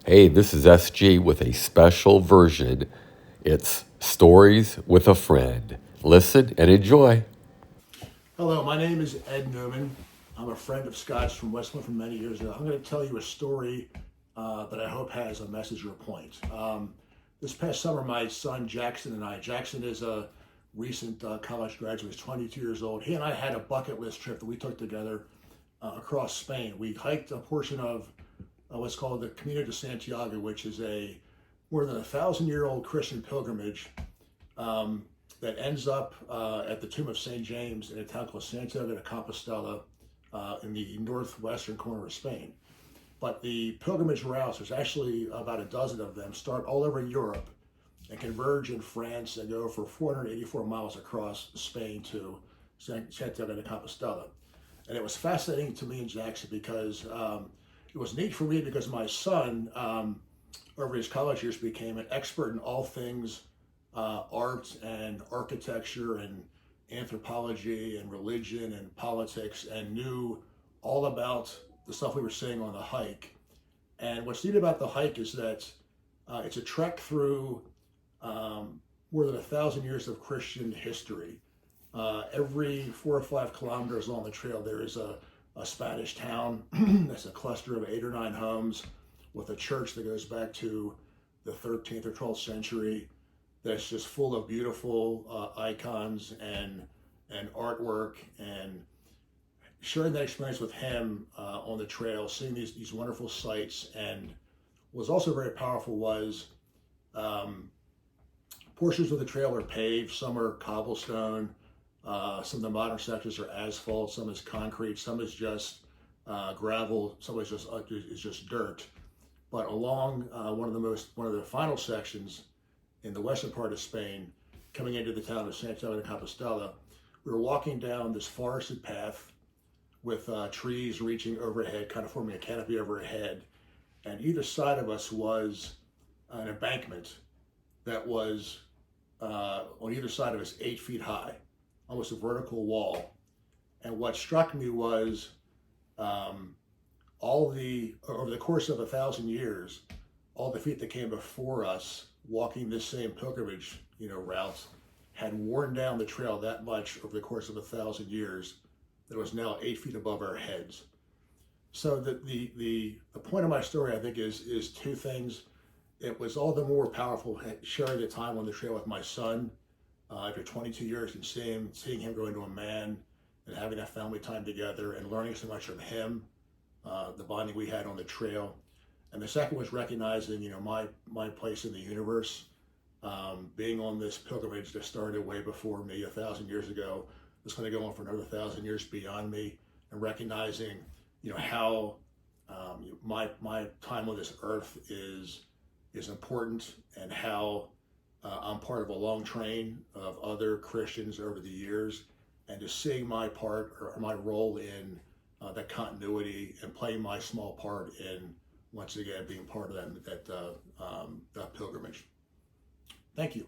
Hey, this is SG with a special version. It's Stories with a Friend. Listen and enjoy. Hello, my name is Ed Newman. I'm a friend of Scott's from Westland from many years ago. I'm going to tell you a story that I hope has a message or a point. This past summer, my son Jackson and Jackson is a recent college graduate, he's 22 years old. He and I had a bucket list trip that we took together across Spain. We hiked a portion of what's called the Camino de Santiago, which is a more than 1,000-year-old Christian pilgrimage um, that ends up at the tomb of St. James in a town called Santiago de Compostela in the northwestern corner of Spain. But the pilgrimage routes, there's actually about a dozen of them, start all over Europe and converge in France and go for 484 miles across Spain to Santiago de Compostela. And it was fascinating to me and Jackson because it was neat for me because my son, over his college years, became an expert in all things art and architecture and anthropology and religion and politics and knew all about the stuff we were seeing on the hike. And what's neat about the hike is that it's a trek through more than 1,000 years of Christian history. Every 4 or 5 kilometers along the trail, there is a Spanish town that's a cluster of 8 or 9 homes with a church that goes back to the 13th or 12th century that's just full of beautiful icons and artwork, and sharing that experience with him on the trail, seeing these wonderful sights. And what was also very powerful was um, portions of the trail are paved, some are cobblestone, some of the modern sections are asphalt, some is concrete, some is just gravel, some is just dirt. But along one of the final sections in the western part of Spain, coming into the town of Santiago de Compostela, we were walking down this forested path with trees reaching overhead, kind of forming a canopy overhead. And either side of us was an embankment that was on either side of us 8 feet high, almost a vertical wall. And what struck me was um, over the course of 1,000 years, all the feet that came before us walking this same pilgrimage, route, had worn down the trail that much over the course of 1,000 years that it was now 8 feet above our heads. So the point of my story, I think, is two things. It was all the more powerful sharing the time on the trail with my son after 22 years and seeing him grow into a man and having that family time together and learning so much from him, the bonding we had on the trail. And the second was recognizing, my place in the universe, being on this pilgrimage that started way before me 1,000 years ago. It's going to go on for another 1,000 years beyond me, and recognizing, how my time on this earth is important, and how I'm part of a long train of other Christians over the years, and just seeing my part or my role in that continuity and playing my small part in once again being part of that pilgrimage. Thank you.